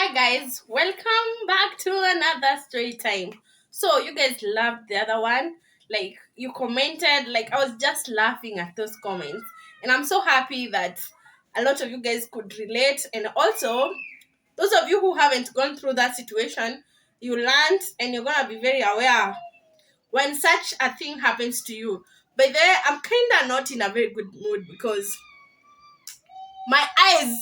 Hi guys, welcome back to another story time. So you guys loved the other one, like you commented, like I was just laughing at those comments, and I'm so happy that a lot of you guys could relate, and also those of you who haven't gone through that situation, you learned and you're gonna be very aware when such a thing happens to you. But there, I'm kinda not in a very good mood because my eyes,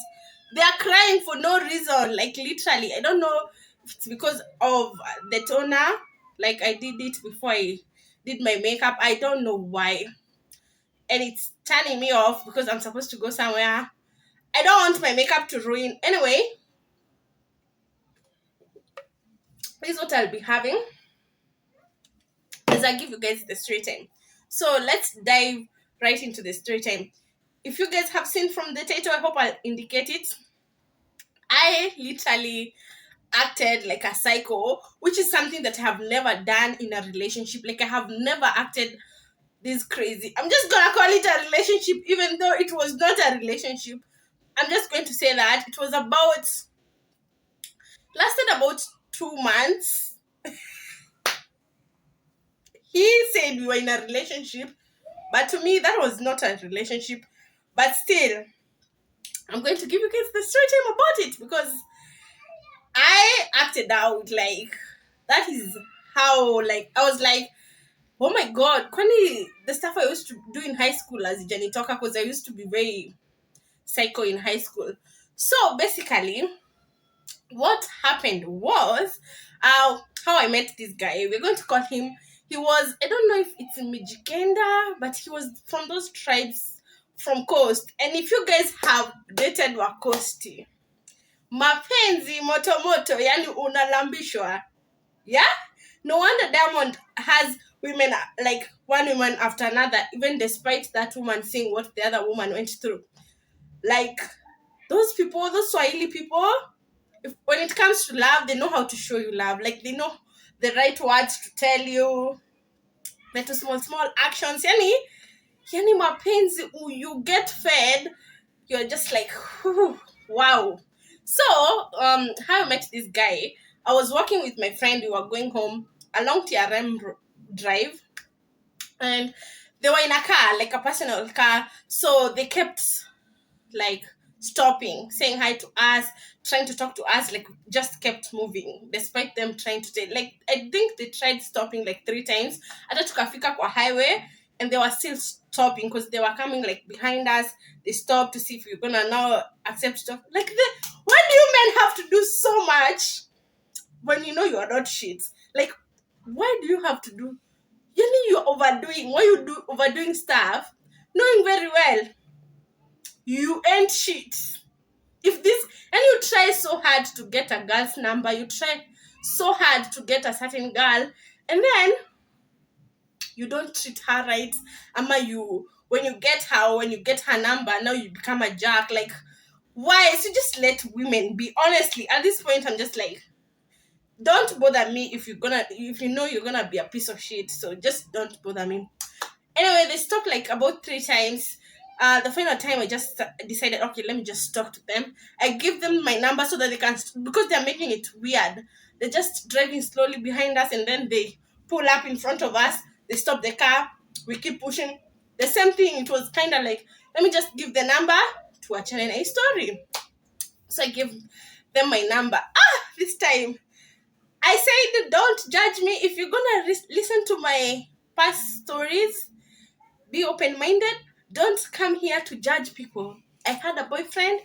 they are crying for no reason, like literally. I don't know if it's because of the toner, like I did it before I did my makeup. I don't know why, and it's turning me off because I'm supposed to go somewhere. I don't want my makeup to ruin. Anyway, this is what I'll be having as I give you guys the story time. So let's dive right into the story time. If you guys have seen from the title, I hope I'll indicate it. I literally acted like a psycho, which is something that I have never done in a relationship. Like I have never acted this crazy. I'm just gonna call it a relationship, even though it was not a relationship. I'm just going to say that it was lasted about 2 months. He said we were in a relationship, but to me that was not a relationship. But still, I'm going to give you guys the story time about it because I acted out like that is how, like I was like, oh my god, kwani the stuff I used to do in high school as Jenny Talker, because I used to be very psycho in high school. So basically, what happened was how I met this guy. We're going to call him, he was, I don't know if it's in Mijikenda, but he was from those tribes from coast. And if you guys have dated Wakosti, mapenzi moto moto, yani unalambishwa. Yeah? No wonder Diamond has women, like one woman after another, even despite that woman seeing what the other woman went through. Like those people, those Swahili people, when it comes to love, they know how to show you love. Like they know the right words to tell you, the small actions. Yani mapenzi, you get fed, you're just like, whew, wow. So, how I met this guy, I was working with my friend. We were going home along TRM drive, and they were in a car, like a personal car. So they kept like stopping, saying hi to us, trying to talk to us, like just kept moving, despite them trying to take. Like I think they tried stopping like 3 times. Hata tukafika kwa highway, and they were still stopping because they were coming like behind us. They stopped to see if we're gonna now accept stuff. Like why do you men have to do so much when you know you are not shit? Like why do you have to do? You know you're overdoing. Why you do overdoing stuff, knowing very well you ain't shit. If this, and you try so hard to get a girl's number, you try so hard to get a certain girl, and then you don't treat her right. Ama you, when you get her number, now you become a jerk. Like why? So just let women be. Honestly, at this point I'm just like, don't bother me if you know you're gonna be a piece of shit. So just don't bother me. Anyway, they stopped like about 3 times. The final time, I just decided, okay, let me just talk to them. I give them my number so that they can, because they're making it weird. They're just driving slowly behind us, and then they pull up in front of us. They stop the car. We keep pushing. The same thing. It was kind of like, let me just give the number to a channel A story. So I give them my number. This time I said, don't judge me if you're gonna listen to my past stories. Be open-minded. Don't come here to judge people. I had a boyfriend,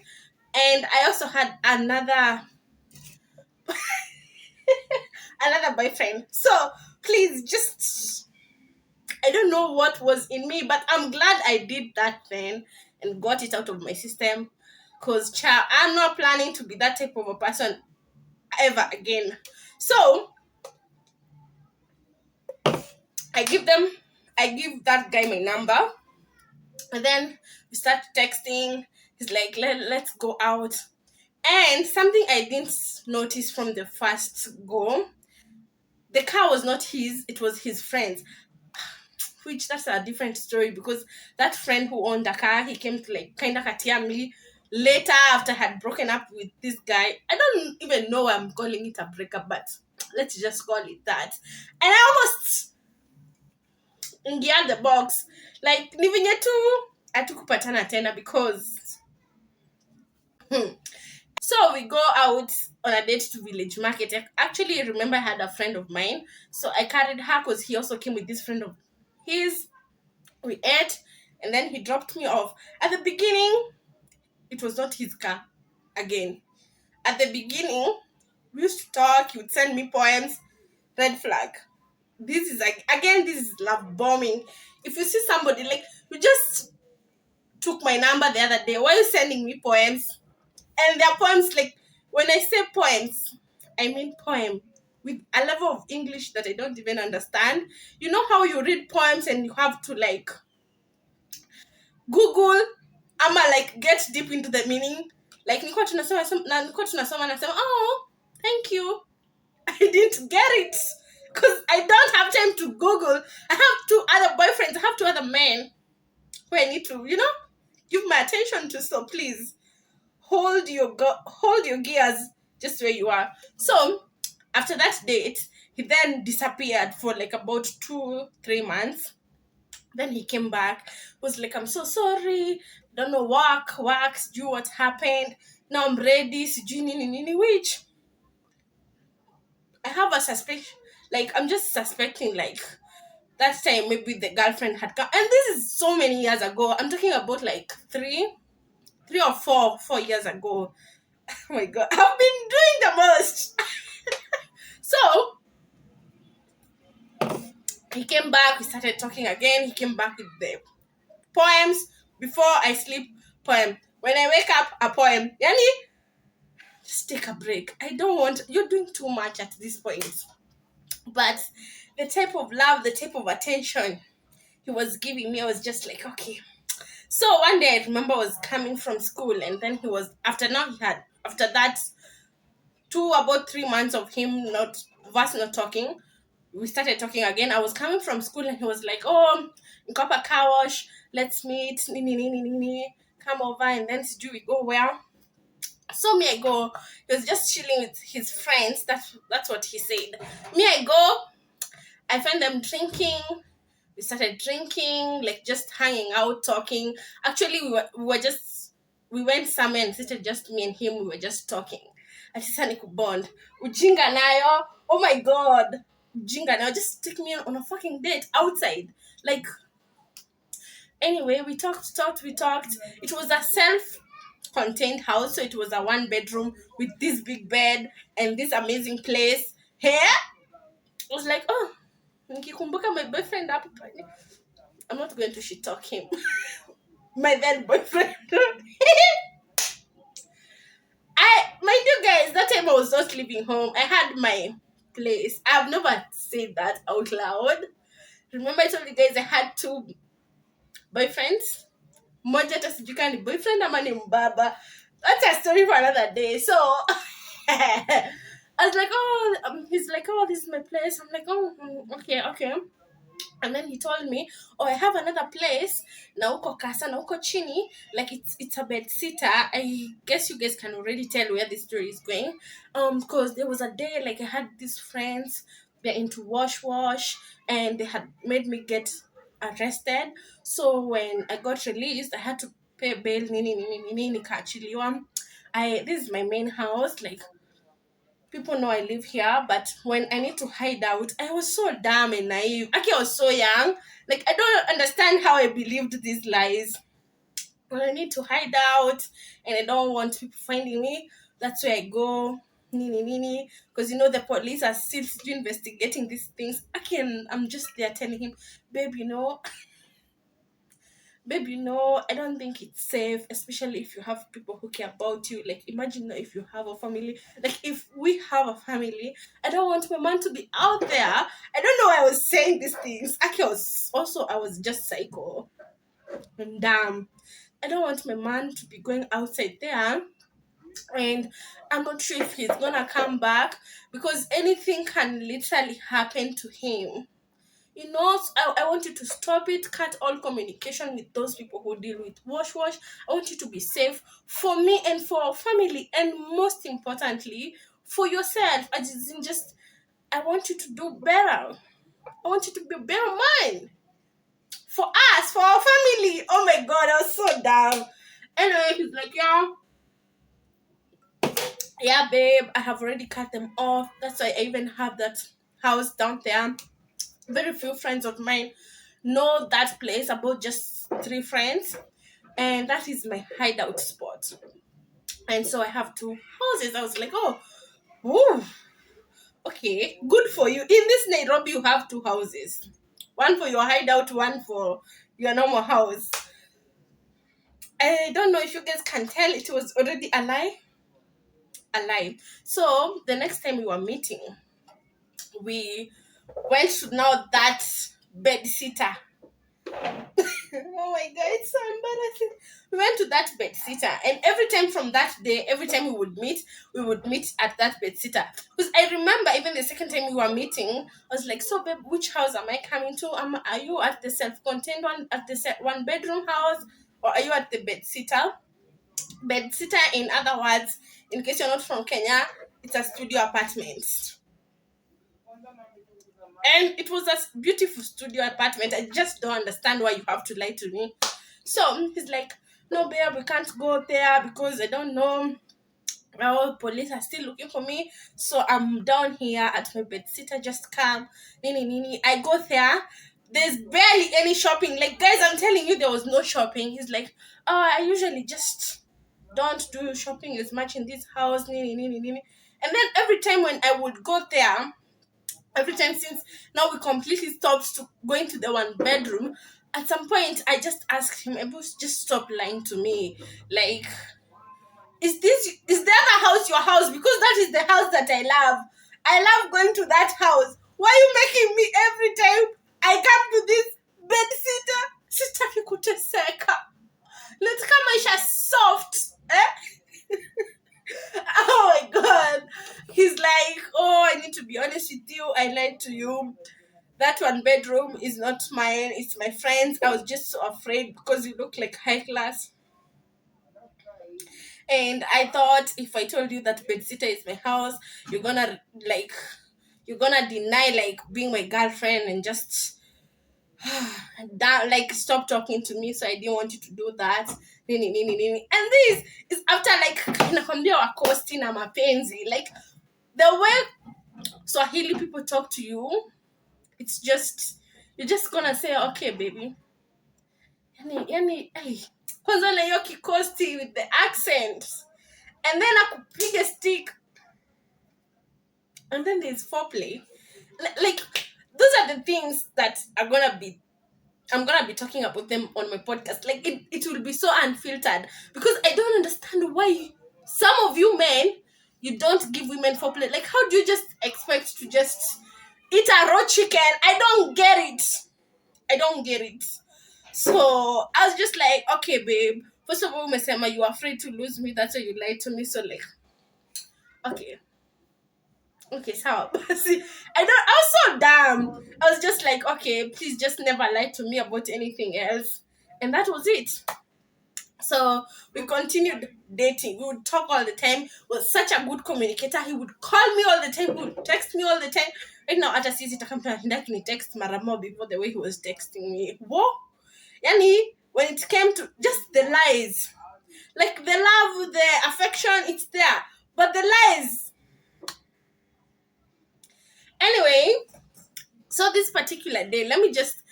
and I also had another boyfriend. So please, just, I don't know what was in me, but I'm glad I did that then and got it out of my system. Cause child, I'm not planning to be that type of a person ever again. So I give that guy my number, and then we start texting. He's like, let's go out. And something I didn't notice from the first go, the car was not his, it was his friend's. Which, that's a different story, because that friend who owned the car, he came to like kind of katia me, later, after I had broken up with this guy, I don't even know why I'm calling it a breakup, but let's just call it that. And I almost ingia the box. Like, ni venye tu hatukupatana tena because so we go out on a date to village market. I actually remember I had a friend of mine, so I carried her because he also came with this friend of his. We ate, and then he dropped me off. At the beginning, it was not his car again. At the beginning, we used to talk. He would send me poems. Red flag. This is like, again, this is love bombing. If you see somebody, like, you just took my number the other day, why are you sending me poems? And their poems, like, when I say poems, I mean poem with a level of English that I don't even understand. You know how you read poems and you have to like Google ama like get deep into the meaning. Like nilikuwa tunasoma nasema, oh, thank you. I didn't get it because I don't have time to Google. I have two other boyfriends. I have two other men who I need to, give my attention to. So please hold your gears just where you are. So after that date, he then disappeared for like about 2-3 months. Then he came back, was like, I'm so sorry, don't know, work, do what happened. Now I'm ready, sijui nini nini, which I have a suspicion, like I'm just suspecting like that time maybe the girlfriend had come, and this is so many years ago. I'm talking about like three or 4 years ago. Oh my god, I've been doing the most. So he came back, we started talking again. He came back with the poems. Before I sleep, poem. When I wake up, a poem. Yani, just take a break. I don't want, you're doing too much at this point. But the type of love, the type of attention he was giving me, I was just like, okay. So one day I remember I was coming from school, and then he was, after that about 3 months of us not talking, we started talking again. I was coming from school and he was like, oh, Nkapa car wash, let's meet, come over, and then do we go where? So me I go, he was just chilling with his friends, that's what he said. Me I go, I find them drinking. We started drinking, like just hanging out, talking. Actually, we went somewhere and seated just me and him. We were just talking. Ati sasa ni kubond. Ujinga nayo. Oh my god. Ujinga nayo. Just take me on a fucking date outside. Like, anyway, we talked. It was a self-contained house, so it was a 1 bedroom with this big bed and this amazing place. Here, I was like, oh, nikikumbuka my boyfriend hapo pale. I'm not going to shit talk him. My then boyfriend. Mind you guys, that time I was not leaving home. I had my place. I've never said that out loud. Remember I told you guys I had 2 boyfriends? Moja hata sijui kama ni boyfriend ama ni mbaba. That's a story for another day. So I was like, oh, he's like, oh, this is my place. I'm like, oh, okay. And then he told me, oh, I have another place na uko kasa na uko chini, like it's a bed sitter. I guess you guys can already tell where this story is going, because there was a day like I had these friends, they're into wash, and they had made me get arrested. So when I got released, I had to pay bail, nikaachiliwa. This is my main house, like people know I live here, but when I need to hide out, I was so dumb and naive. Actually, I was so young. Like, I don't understand how I believed these lies. When I need to hide out and I don't want people finding me, that's where I go. Because the police are still investigating these things. I'm just there telling him, babe, I don't think it's safe, especially if you have people who care about you. Like, imagine if you have a family. Like, if we have a family, I don't want my man to be out there. I don't know why I was saying these things. Actually, I was just psycho and dumb. I don't want my man to be going outside there, and I'm not sure if he's gonna come back because anything can literally happen to him. I want you to stop it, cut all communication with those people who deal with wash. I want you to be safe for me and for our family, and most importantly, for yourself. As in just, I want you to do better. I want you to be a better mind for us, for our family. Oh my god, I was so down. Anyway, he's like, yeah, babe, I have already cut them off. That's why I even have that house down there. Very few friends of mine know that place, about just 3 friends, and that is my hideout spot. And so I have 2 houses. I was like, oh, ooh, okay, good for you. In this Nairobi, you have 2 houses, one for your hideout, one for your normal house. I don't know if you guys can tell, it was already alive. So the next time we were meeting, we went to now that bed sitter. Oh my god, it's so embarrassing. We went to that bed sitter, and every time from that day, every time we would meet at that bed sitter. Because I remember even the second time we were meeting, I was like, so babe, which house am I coming to? Are you at the self-contained one, at the one bedroom house, or are you at the bed sitter? Bed sitter, in other words, in case you're not from Kenya, it's a studio apartment. And it was a beautiful studio apartment. I just don't understand why you have to lie to me. So he's like, no, babe, we can't go there because I don't know. Well, police are still looking for me. So I'm down here at my bed sitter. Just come. Nini. I go there. There's barely any shopping. Like, guys, I'm telling you, there was no shopping. He's like, oh, I usually just don't do shopping as much in this house. Nini. And then every time when I would go there, every time since now we completely stopped to going to the one bedroom, at some point I just asked him, Ebus, just stop lying to me. Like, is the other house your house? Because that is the house that I love going to that house. Why are you making me every time I come to this bed sitter? Sitaki kuteseka. Let's come maisha soft. Eh? Oh my god. He's like, oh, I need to be honest with you. I lied to you. That one bedroom is not mine. It's my friend's. I was just so afraid because you look like high class. And I thought if I told you that bed sitter is my house, you're gonna like, you're gonna deny like being my girlfriend and just that, like, stop talking to me. So I didn't want you to do that. Nini. And this is after like nakwambia wakosti na mapenzi. Like, the way Swahili people talk to you, it's just, you're just gonna say, okay, baby. Hey. Kwanza na hiyo kikosti with the accent. And then akupiga stick. And then there's foreplay. Like, those are the things that I'm gonna be talking about them on my podcast. Like, it will be so unfiltered because I don't understand why some of you men, you don't give women foreplay. Like, how do you just expect to just eat a raw chicken? I don't get it. So I was just like, okay, babe. First of all, Mesema, you are afraid to lose me. That's why you lied to me. So like, okay, so see, I was so dumb. I was just like, okay, please just never lie to me about anything else. And that was it. So we continued dating. We would talk all the time. He was such a good communicator. He would call me all the time. He would text me all the time. Right now, hata sisi takampa text mara more before the way he was texting me. Whoa! Yani, when it came to just the lies, like the love, the affection, it's there. But the lies. Anyway, so this particular day, let me just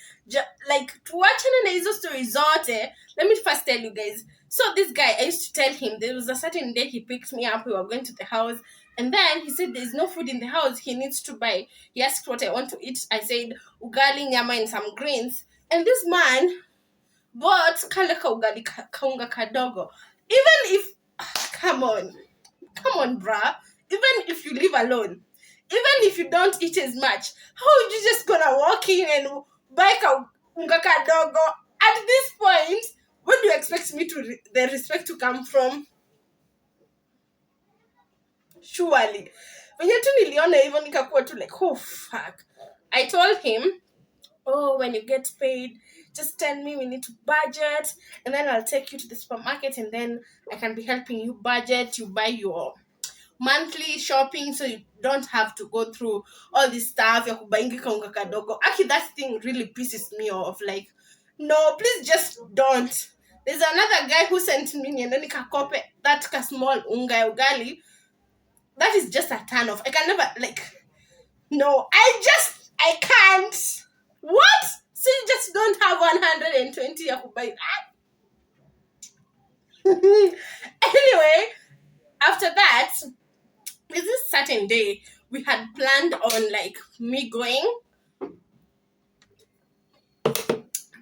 like watching na hizo story zote. Let me first tell you guys. So this guy, I used to tell him there was a certain day he picked me up. We were going to the house, and then he said there's no food in the house. He needs to buy. He asked what I want to eat. I said ugali, nyama, and some greens. And this man bought kale ka ugali kaunga kadogo. Even if, come on, bruh. Even if you live alone, even if you don't eat as much, how are you just gonna walk in and buy unga kadogo? At this point, where do you expect me to the respect to come from? Surely. When you niliona hivyo nikakuwa tu like, oh fuck. I told him oh, when you get paid, just tell me, we need to budget, and then I'll take you to the supermarket, and then I can be helping you budget. You buy your monthly shopping, so you don't have to go through all this stuff ya kubaingi kaunga kadogo. Actually, that thing really pisses me off. Like, no, please just don't. There's another guy who sent me and then kakope that ka small unga ya ugali. That is just a turn off. I can never, like, no, I can't. What? So you just don't have 120 ya kubai. Anyway, after that, there's this certain day we had planned on, like, me going,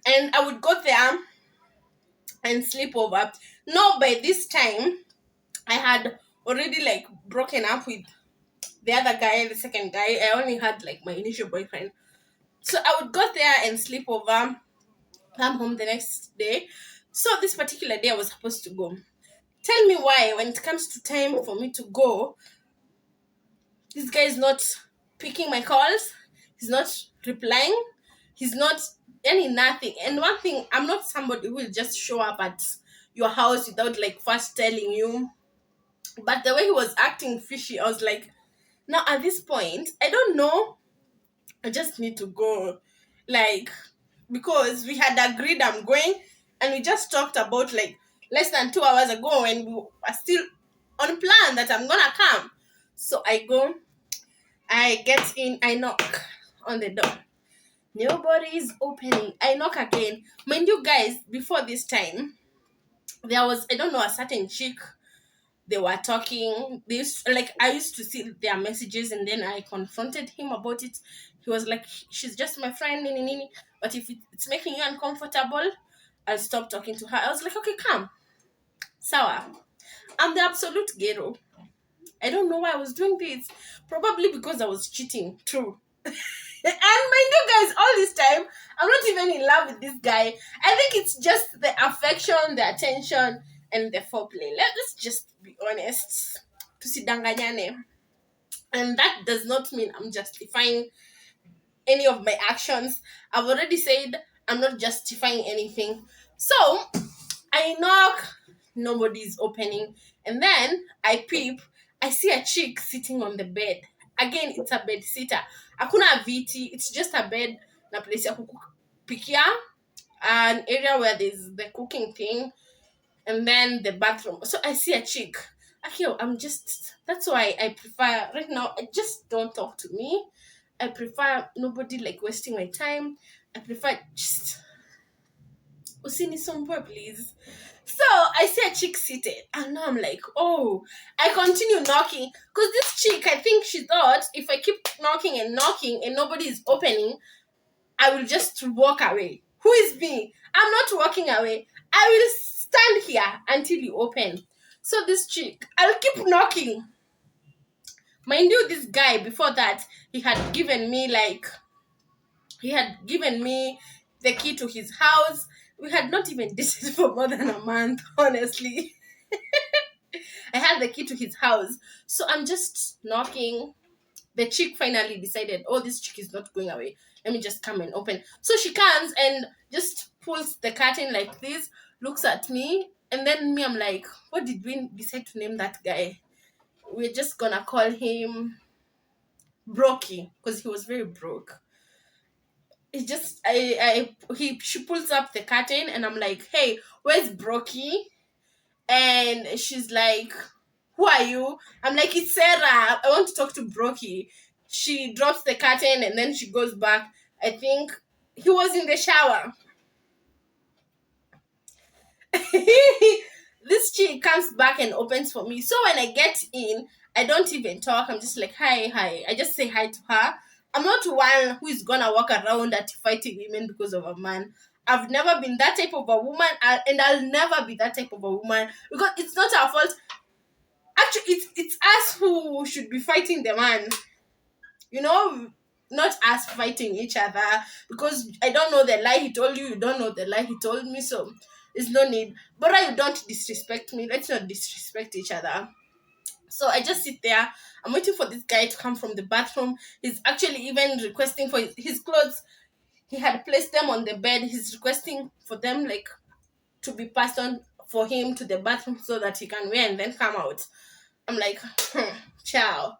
and I would go there and sleep over. No, by this time I had already, like, broken up with the other guy, the second guy. I only had, like, my initial boyfriend. So I would go there and sleep over, come home the next day. So this particular day I was supposed to go. Tell me why, when it comes to time for me to go, this guy is not picking my calls, he's not replying, he's not any nothing. And one thing, I'm not somebody who will just show up at your house without, like, first telling you. But the way he was acting fishy, I was like, now at this point, I don't know, I just need to go. Like, because we had agreed I'm going, and we just talked about, like, less than 2 hours ago, and we are still on plan that I'm gonna come. So I go, I get in, I knock on the door. Nobody is opening. I knock again. Mind you guys, before this time, there was, I don't know, a certain chick. They were talking. I used to see their messages, and then I confronted him about it. He was like, she's just my friend, nini, nini. But if it's making you uncomfortable, I'll stop talking to her. I was like, okay, come. Sawa. I'm the absolute ghetto. I don't know why I was doing this. Probably because I was cheating. True. And mind you guys, all this time, I'm not even in love with this guy. I think it's just the affection, the attention, and the foreplay. Let's just be honest. Tusidanganyane. And that does not mean I'm justifying any of my actions. I've already said I'm not justifying anything. So I knock, nobody's opening, and then I peep. I see a chick sitting on the bed. Again, it's a bed sitter. Hakuna viti, it's just a bed na place ya kupikia, an area where there's the cooking thing, and then the bathroom. So I see a chick. Akio, that's why I prefer, right now, I just don't talk to me. I prefer nobody, like, wasting my time. I prefer just, usinisumbue, please. So I see a chick seated, and now I'm like, oh, I continue knocking, because this chick, I think she thought if I keep knocking and nobody is opening, I will just walk away. Who is me? I'm not walking away. I will stand here until you open. So this chick, I'll keep knocking. Mind you, this guy, before that, he had given me the key to his house. We had not even dated for more than a month, honestly. I had the key to his house. So I'm just knocking. The chick finally decided, oh, this chick is not going away. Let me just come and open. So she comes and just pulls the curtain like this, looks at me, and then me, I'm like, what did we decide to name that guy? We're just gonna call him Brokey, because he was very broke. It's just she pulls up the curtain, and I'm like, hey, where's Brokey? And she's like, who are you? I'm like, it's Sarah. I want to talk to Brokey. She drops the curtain, and then she goes back. I think he was in the shower. This chick comes back and opens for me. So when I get in, I don't even talk. I'm just like, hi. I just say hi to her. I'm not one who is gonna walk around at fighting women because of a man. I've never been that type of a woman, and I'll never be that type of a woman, because it's not our fault. Actually, it's us who should be fighting the man. You know, not us fighting each other, because I don't know the lie he told you, you don't know the lie he told me, so there's no need. But you don't disrespect me. Let's not disrespect each other. So I just sit there. I'm waiting for this guy to come from the bathroom. He's actually even requesting for his clothes. He had placed them on the bed. He's requesting for them like to be passed on for him to the bathroom so that he can wear and then come out. I'm like, ciao.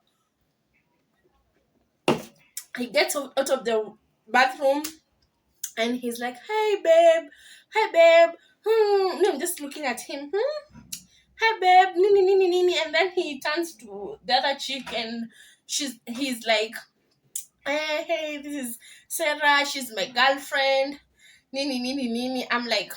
He gets out of the bathroom and he's like, hey babe, hi babe. No, I'm just looking at him. Hi babe, nini nini nini. And then he turns to the other chick and he's like, hey, this is Sarah, she's my girlfriend. Nini nini nini. I'm like,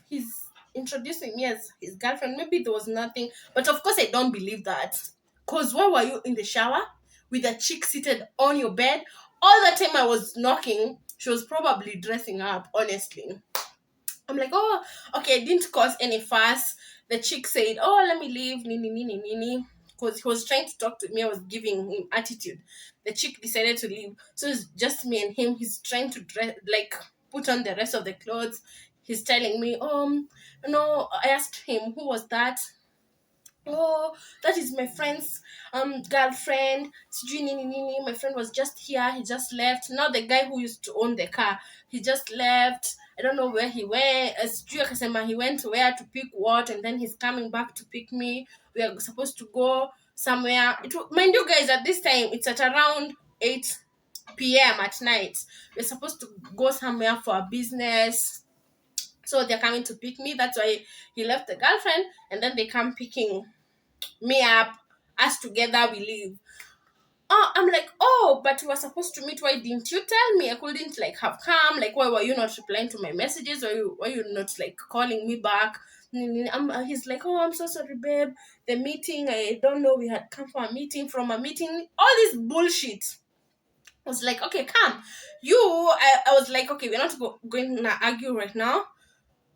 he's introducing me as his girlfriend. Maybe there was nothing, but of course I don't believe that. Cause why were you in the shower with a chick seated on your bed? All the time I was knocking, she was probably dressing up. Honestly, I'm like, oh, okay, it didn't cause any fuss. The chick said, oh, let me leave, nini nini nini. Because he was trying to talk to me, I was giving him attitude. The chick decided to leave, so it's just me and him. He's trying to dress, like, put on the rest of the clothes. He's telling me, no, I asked him, who was that? Oh, that is my friend's girlfriend. Sijui nini nini. My friend was just here. He just left. Now the guy who used to own the car, he just left. I don't know where he went. Sijui akasema he went where to pick what, and then he's coming back to pick me. We are supposed to go somewhere. Mind you guys, at this time it's at around 8 p.m. at night. We're supposed to go somewhere for a business. So they're coming to pick me. That's why he left the girlfriend, and then they come picking me up. Us together we leave. Oh, I'm like, oh, but we were supposed to meet. Why didn't you tell me? I couldn't like have come. Like, why were you not replying to my messages? Why you not like calling me back? He's like, oh, I'm so sorry, babe. The meeting, I don't know. We had come from a meeting. All this bullshit. I was like, okay, come. I was like, okay, we're not going to argue right now.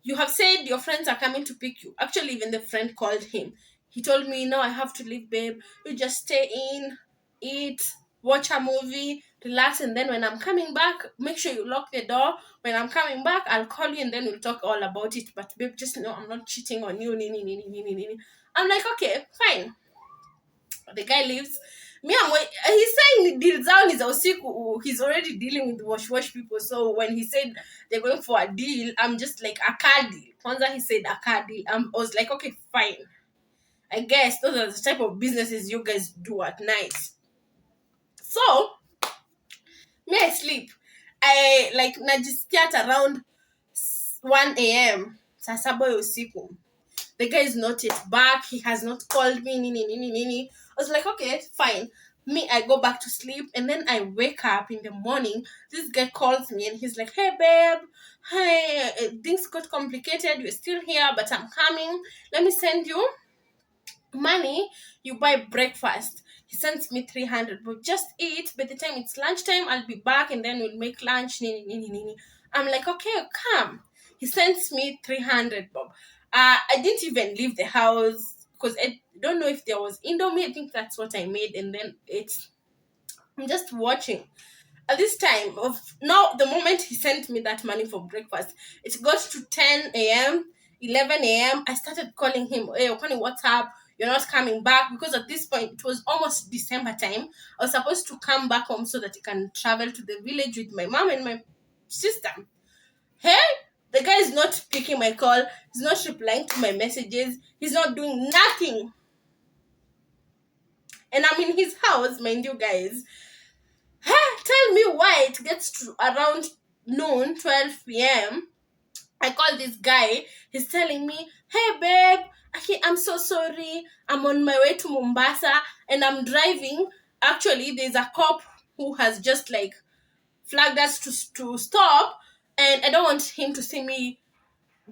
You have said your friends are coming to pick you. Actually, even the friend called him. He told me, no, I have to leave, babe. You just stay in, eat, watch a movie, relax, and then when I'm coming back, make sure you lock the door. When I'm coming back, I'll call you and then we'll talk all about it. But babe, just know I'm not cheating on you. Nini, nini, nini, nini. I'm like, okay, fine. The guy leaves. He's saying deal down is usiku. He's already dealing with wash people. So when he said they're going for a deal, I'm just like, a car deal. Kwanza he said a car deal. I was like, okay, fine. I guess those are the type of businesses you guys do at night. So me, I sleep. I like najisikia at around 1 a.m. Saa saba ya usiku. The guy is not yet back. He has not called me. Nini, nini, nini. I was like, okay, fine. Me, I go back to sleep and then I wake up in the morning. This guy calls me and he's like, hey, babe. Hi, things got complicated. You're still here, but I'm coming. Let me send you money. You buy breakfast. He sends me 300, but just eat. By the time it's lunchtime, I'll be back and then we'll make lunch. Nini, nini, nini. I'm like, okay, come. He sends me 300, Bob. I didn't even leave the house because I don't know if there was Indomie. I think that's what I made, and then I'm just watching. At this time of now, the moment he sent me that money for breakfast, it got to 10 a.m., 11 a.m. I started calling him, hey, Okani, what's up? You're not coming back, because at this point it was almost December time. I was supposed to come back home so that I can travel to the village with my mom and my sister. Hey, the guy is not picking my call. He's not replying to my messages. He's not doing nothing. And I'm in his house, mind you guys. Tell me why it gets to around noon, 12 p.m. I call this guy. He's telling me, hey, babe, I'm so sorry. I'm on my way to Mombasa and I'm driving. Actually, there's a cop who has just like flagged us to stop, and I don't want him to see me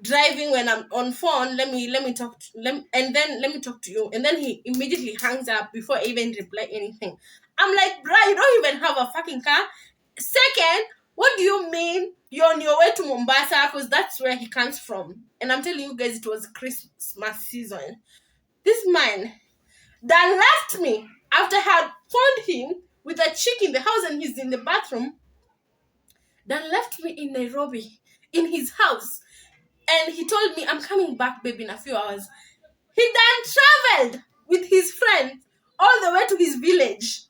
driving when I'm on phone. Let me talk let me talk to you. And then he immediately hangs up before I even reply anything. I'm like, bruh, you don't even have a fucking car. Second, what do you mean you're on your way to Mombasa? Because that's where he comes from. And I'm telling you guys, it was Christmas season. This man that left me after I had phoned him with a chick in the house and he's in the bathroom, that left me in Nairobi in his house. And he told me, I'm coming back, babe, in a few hours. He then traveled with his friend all the way to his village.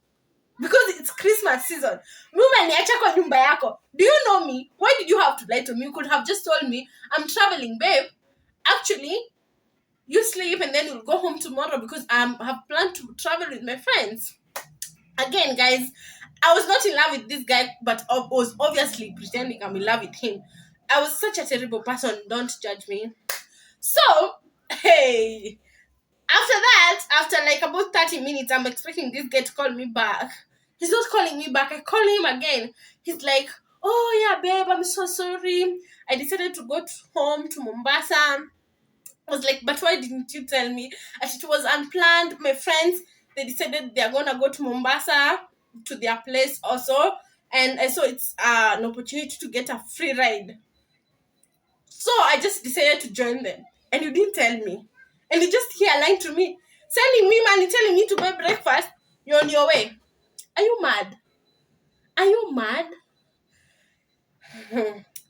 because it's Christmas season. Umeniacha kwa nyumba yako. Do you know me? Why did you have to lie to me? You could have just told me, I'm traveling, babe. Actually, you sleep and then you'll go home tomorrow because I have planned to travel with my friends. Again, guys, I was not in love with this guy, but I was obviously pretending I'm in love with him. I was such a terrible person. Don't judge me. So, hey, after that, after like about 30 minutes, I'm expecting this guy to call me back. He's not calling me back. I call him again. He's like, oh yeah, babe, I'm so sorry. I decided to go home to Mombasa. I was like, but why didn't you tell me? As it was unplanned. My friends, they decided they're gonna go to Mombasa to their place also. And I saw it's an opportunity to get a free ride. So I just decided to join them. And you didn't tell me. And you just here lying to me, sending me money, telling me to buy breakfast. You're on your way. Are you mad? Are you mad?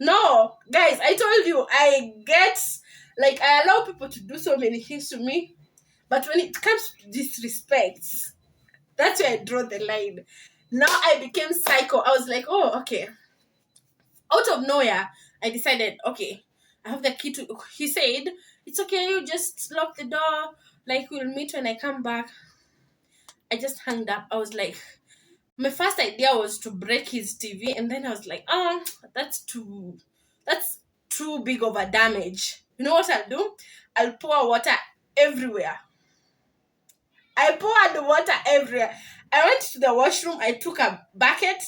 No, guys, I told you, I allow people to do so many things to me. But when it comes to disrespect, that's where I draw the line. Now I became psycho. I was like, oh, okay. Out of nowhere, I decided, okay, I have the key to. He said, it's okay, you just lock the door. Like, we'll meet when I come back. I just hung up. I was like, my first idea was to break his TV, and then I was like, oh, that's too big of a damage. You know what I'll do? I'll pour water everywhere. I poured water everywhere. I went to the washroom. I took a bucket.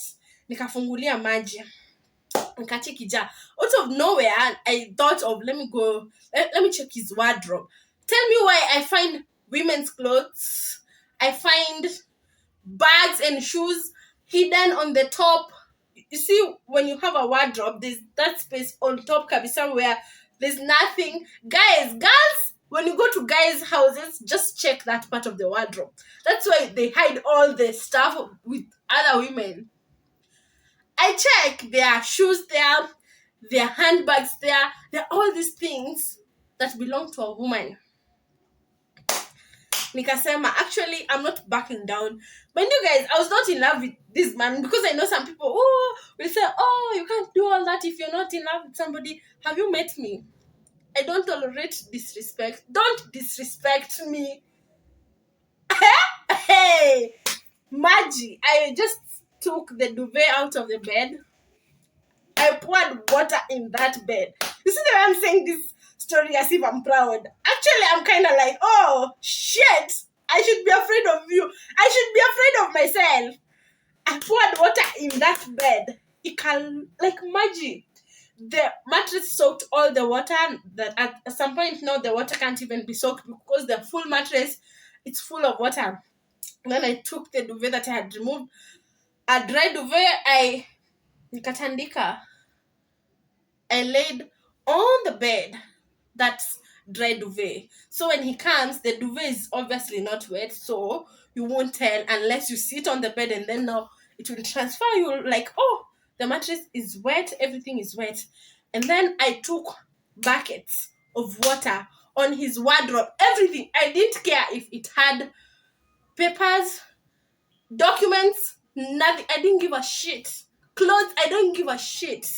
Nikafungulia maji. Nikachekija. Out of nowhere, I thought of, let me check his wardrobe. Tell me why I find women's clothes. I find bags and shoes hidden on the top. You see, when you have a wardrobe, there's that space on top kabisa where there's nothing. Guys, girls, when you go to guys' houses, just check that part of the wardrobe. That's why they hide all the stuff with other women. I check their shoes there, their handbags there. There are all these things that belong to a woman. Nikasema, actually, I'm not backing down. But you guys, I was not in love with this man because I know some people, will say, oh, you can't do all that if you're not in love with somebody. Have you met me? I don't tolerate disrespect. Don't disrespect me. Hey, Maggie, I just took the duvet out of the bed. I poured water in that bed. You see the way I'm saying this story as if I'm proud. Actually, I'm kind of like, oh, shit. I should be afraid of you. I should be afraid of myself. I poured water in that bed. It can, like magic. The mattress soaked all the water. That at some point now the water can't even be soaked because the full mattress, it's full of water. And then I took the duvet that I had removed. A dry duvet, nikatandika. I laid on the bed that's dry duvet. So when he comes, the duvet is obviously not wet, so you won't tell unless you sit on the bed, and then now it will transfer you like, oh, the mattress is wet, everything is wet. And then I took buckets of water on his wardrobe, everything. I didn't care if it had papers, documents, nothing. I didn't give a shit. Clothes, I don't give a shit.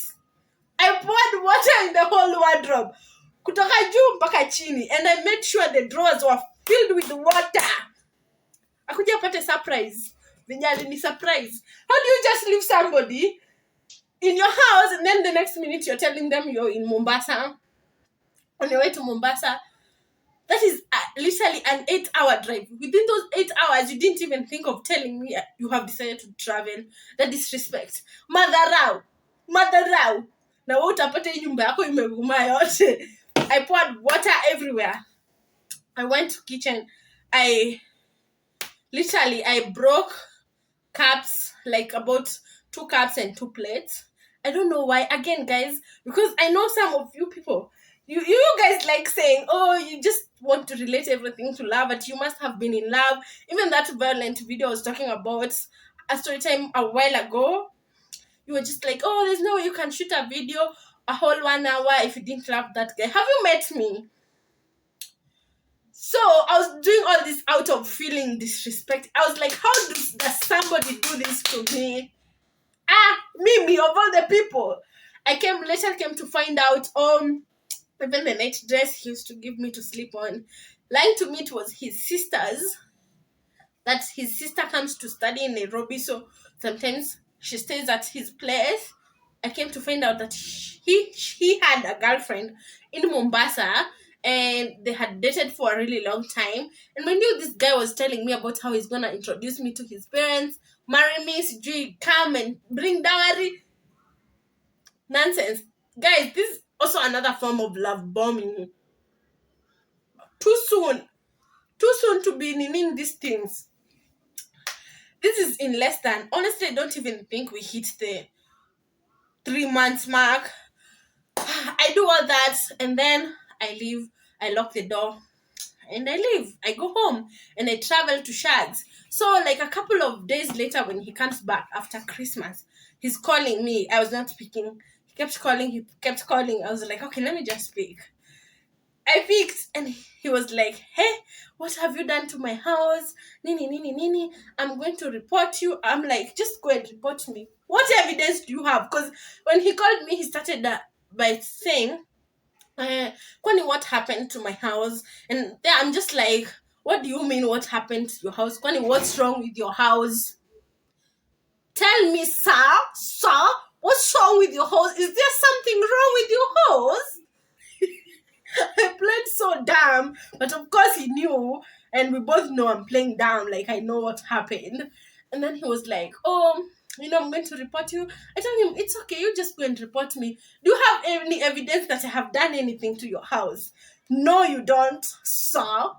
I poured water in the whole wardrobe, kutoka juu mpaka chini, and I made sure the drawers were filled with water. Akuja apate surprise. Vinyali ni surprise. How do you just leave somebody in your house and then the next minute you're telling them you're in Mombasa, on your way to Mombasa? That is literally an 8-hour drive. Within those 8 hours, you didn't even think of telling me you have decided to travel. That disrespect. Madharau. Na wewe utapata hii nyumba yako imevuma yote. I poured water everywhere. I went to kitchen. I broke cups, like about 2 cups and 2 plates. I don't know why. Again, guys, because I know some of you people, you guys like saying, oh, you just want to relate everything to love, but you must have been in love. Even that violent video I was talking about a story time a while ago, you were just like, oh, there's no way you can shoot a video a whole 1 hour if you didn't love that guy. Have you met me? So I was doing all this out of feeling disrespect. I was like, how does somebody do this to me? Me of all the people. I came to find out, even the night dress he used to give me to sleep on, lying to me it was his sister's, that his sister comes to study in Nairobi, so sometimes she stays at his place. I came to find out that he had a girlfriend in Mombasa, and they had dated for a really long time. And when this guy was telling me about how he's gonna introduce me to his parents, marry me, sijui, come and bring dowry. Nonsense. Guys, this is also another form of love bombing. Too soon. Too soon to be needing these things. This is in less than, honestly, I don't even think we hit the 3 months mark. I do all that and then I leave. I lock the door and I leave. I go home and I travel to Shags. So, like a couple of days later, when he comes back after Christmas, he's calling me. I was not speaking. He kept calling. I was like, okay, let me just speak. I picked and he was like, hey, what have you done to my house? Nini. I'm going to report you. I'm like, just go and report me. What evidence do you have? Because when he called me, he started by saying, Kwani, what happened to my house? And there I'm just like, what do you mean what happened to your house? Kwani, what's wrong with your house? Tell me, sir, what's wrong with your house? Is there something wrong with your house? I played so dumb, but of course he knew, and we both know I'm playing dumb, like I know what happened. And then he was like, oh, I'm going to report you. I told him, it's okay, you just go and report me. Do you have any evidence that I have done anything to your house? No, you don't, sir.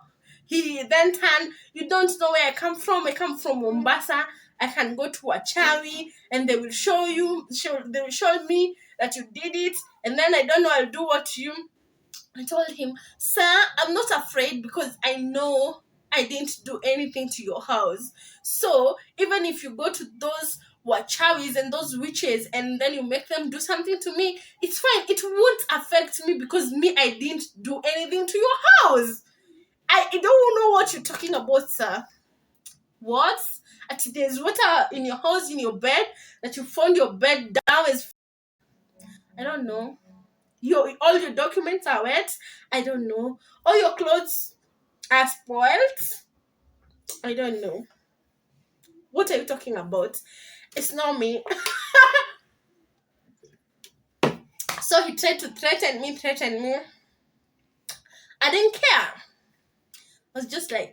He then turned, you don't know where I come from. I come from Mombasa. I can go to a chawi and they will they will show me that you did it. And then I don't know, I'll do what you. I told him, sir, I'm not afraid because I know I didn't do anything to your house. So even if you go to those wachawis and those witches and then you make them do something to me, it's fine. It won't affect me because I didn't do anything to your house. I don't know what you're talking about, sir. What? There's water in your house, in your bed, that you found your bed down is... I don't know. All your documents are wet. I don't know. All your clothes are spoiled. I don't know. What are you talking about? It's not me. So he tried to threaten me. I didn't care. I was just like,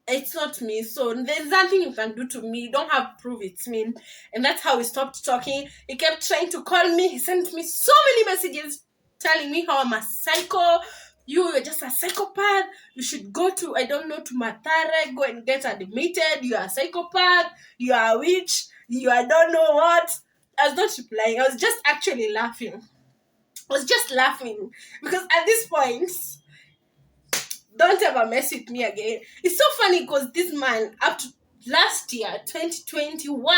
it's not me. So there's nothing you can do to me. You don't have proof it's me. And that's how we stopped talking. He kept trying to call me. He sent me so many messages telling me how I'm a psycho. You're just a psychopath. You should go to, I don't know, to Matare, go and get admitted. You are a psychopath. You are a witch. You are don't know what. I was not replying. I was just actually laughing. Because at this point, don't ever mess with me again. It's so funny because this man, up to last year, 2021,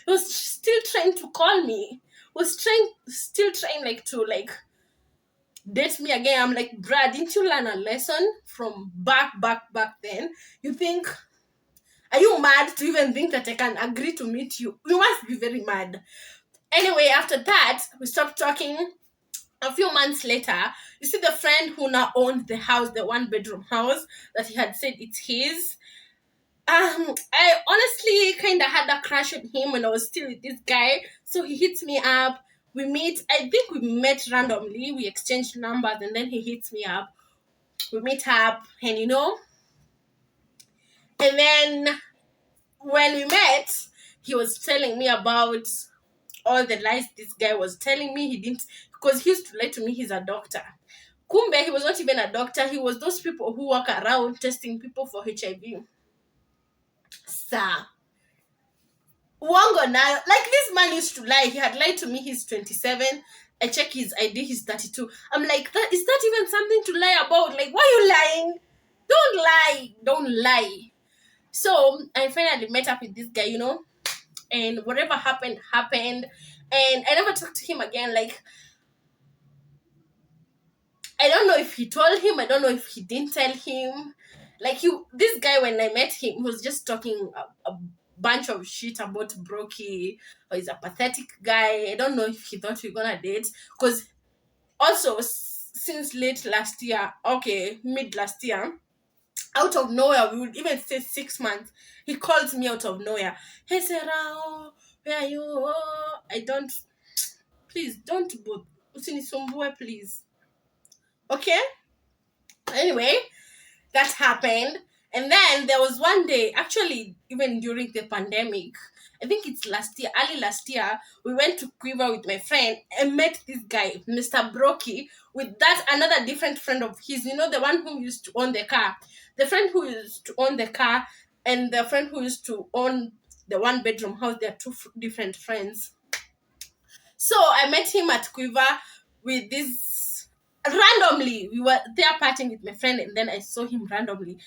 he was still trying to call me. Still trying to date me again. I'm like, bruh, didn't you learn a lesson from back then? You think, are you mad to even think that I can agree to meet you? You must be very mad. Anyway, after that, we stopped talking. A few months later, you see the friend who now owned the house, the 1-bedroom house that he had said it's his. I honestly kind of had a crush on him when I was still with this guy. So he hits me up. We meet. I think we met randomly. We exchanged numbers and then he hits me up. We meet up and and then when we met, he was telling me about all the lies this guy was telling me. He didn't, because he used to lie to me he's a doctor. Kumbe, he was not even a doctor. He was those people who walk around testing people for HIV. Sir. Uongo now. Like, this man used to lie. He had lied to me he's 27. I check his ID, he's 32. I'm like, is that even something to lie about? Like, why are you lying? Don't lie. So I finally met up with this guy, and whatever happened. And I never talked to him again. Like, I don't know if he told him, I don't know if he didn't tell him. Like, this guy, when I met him, he was just talking a bunch of shit about Brokey, or he's a pathetic guy. I don't know if he thought we were gonna date. Because also, since late last year, okay, mid last year, out of nowhere, we would even say 6 months, he calls me out of nowhere. Hey, Sarah, oh, where are you? Oh, I don't, please, don't, usinisumbue, please. Okay? Anyway, that happened. And then there was one day, actually, even during the pandemic, I think it's last year, early last year, we went to Quiver with my friend and met this guy, Mr. Brokey, with that another different friend of his, the one who used to own the car. The friend who used to own the car and the friend who used to own the one bedroom house, they're two different friends. So I met him at Quiver with this randomly. We were there partying with my friend, and then I saw him randomly.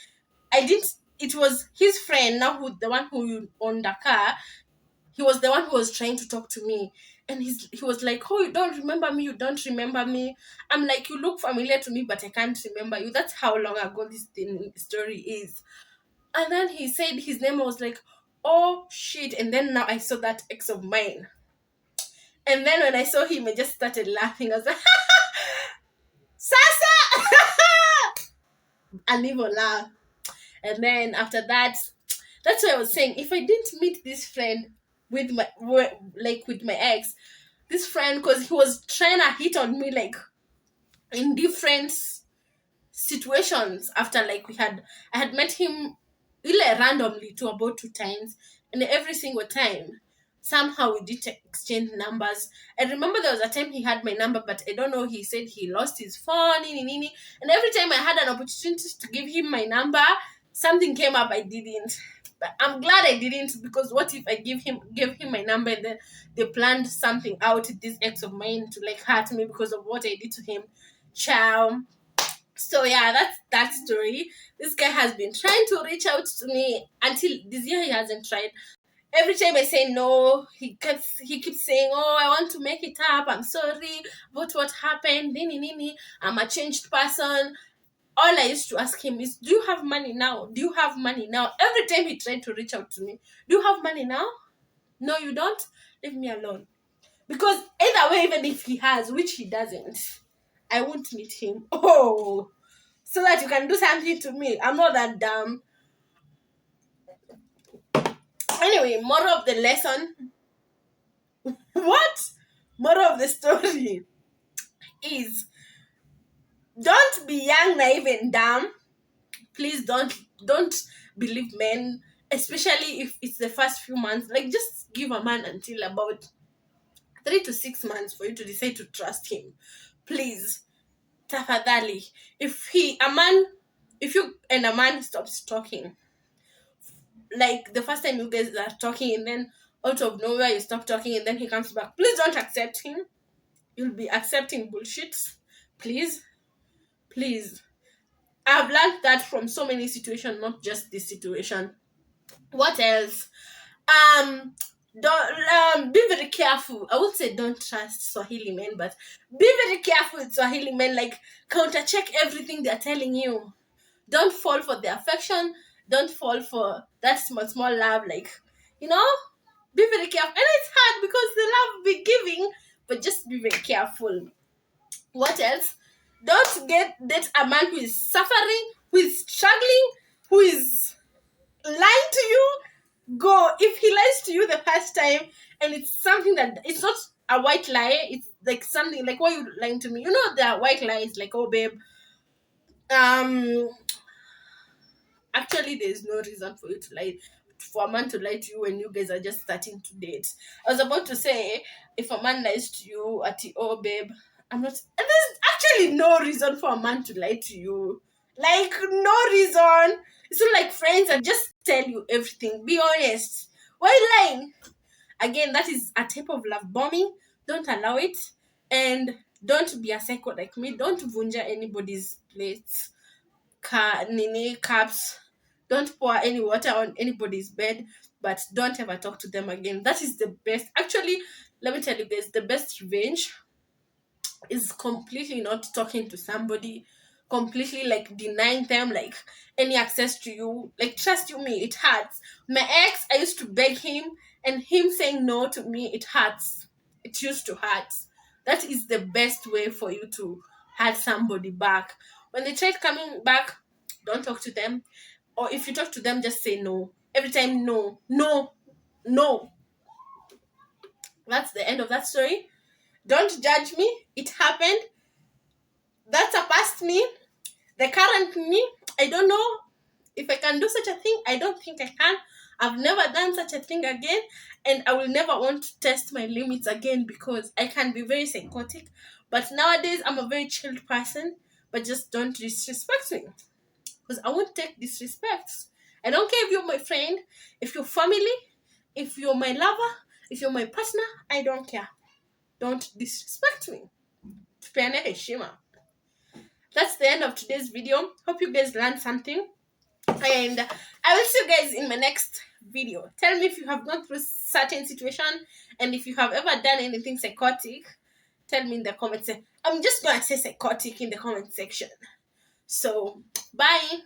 It was his friend now, the one who owned the car. He was the one who was trying to talk to me. And he was like, oh, you don't remember me? You don't remember me? I'm like, you look familiar to me, but I can't remember you. That's how long ago this story is. And then he said his name. I was like, oh, shit. And then now I saw that ex of mine. And then when I saw him, I just started laughing. I was like, Sasa! I'll even laugh. And then after that, that's why I was saying, if I didn't meet this friend with my ex, this friend, because he was trying to hit on me like in different situations after like I had met him really randomly to about 2 times, and every single time somehow we did exchange numbers. I remember there was a time he had my number, but I don't know, he said he lost his phone, and every time I had an opportunity to give him my number, something came up, I didn't. But I'm glad I didn't, because what if I gave him my number and then they planned something out, this ex of mine, to like hurt me because of what I did to him. Ciao. So yeah, that's that story. This guy has been trying to reach out to me until this year. He hasn't tried. Every time I say no, he keeps saying, oh, I want to make it up, I'm sorry about what happened, nini, I'm a changed person. All I used to ask him is, do you have money now? Do you have money now? Every time he tried to reach out to me, do you have money now? No, you don't? Leave me alone. Because either way, even if he has, which he doesn't, I won't meet him. Oh, so that you can do something to me. I'm not that dumb. Anyway, moral of the lesson. What? Moral of the story is, don't be young, naive, and dumb. Please don't believe men, especially if it's the first few months. Like, just give a man until about 3 to 6 months for you to decide to trust him. Please, tafadhali. If you and a man stops talking, like the first time you guys are talking and then out of nowhere you stop talking and then he comes back, please don't accept him. You'll be accepting bullshit. Please. I've learned that from so many situations, not just this situation. What else? Don't be very careful. I would say don't trust Swahili men, but be very careful with Swahili men. Like, counter check everything they're telling you. Don't fall for the affection. Don't fall for that small love. Like, be very careful. And it's hard because the love be giving, but just be very careful. What else? Don't date a man who is suffering, who is struggling, who is lying to you. Go. If he lies to you the first time and it's something that it's not a white lie, it's like something like, why are you lying to me? You know, there are white lies like, oh babe, actually there's no reason for a man to lie to you when you guys are just starting to date. I was about to say, if a man lies to you at the, oh babe, I'm not, and there's actually no reason for a man to lie to you. Like, no reason. It's not like friends and just tell you everything. Be honest. Why lying? Again, that is a type of love bombing. Don't allow it. And don't be a psycho like me. Don't vunja anybody's plates, cups. Don't pour any water on anybody's bed, but don't ever talk to them again. That is the best. Actually, let me tell you guys, the best revenge is completely not talking to somebody, completely like denying them like any access to you. Like, trust you me, it hurts. My ex, I used to beg him, and him saying no to me, it hurts. It used to hurt. That is the best way for you to hurt somebody back. When they try coming back, don't talk to them. Or if you talk to them, just say no. Every time, no, no, no. That's the end of that story. Don't judge me. It happened. That's a past me. The current me, I don't know if I can do such a thing. I don't think I can. I've never done such a thing again, and I will never want to test my limits again because I can be very psychotic. But nowadays, I'm a very chilled person, but just don't disrespect me because I won't take disrespect. I don't care if you're my friend, if you're family, if you're my lover, if you're my partner, I don't care. Don't disrespect me. Tupeane heshima. That's the end of today's video. Hope you guys learned something. And I will see you guys in my next video. Tell me if you have gone through certain situation, and if you have ever done anything psychotic, tell me in the comments. I'm just going to say psychotic in the comment section. So, bye.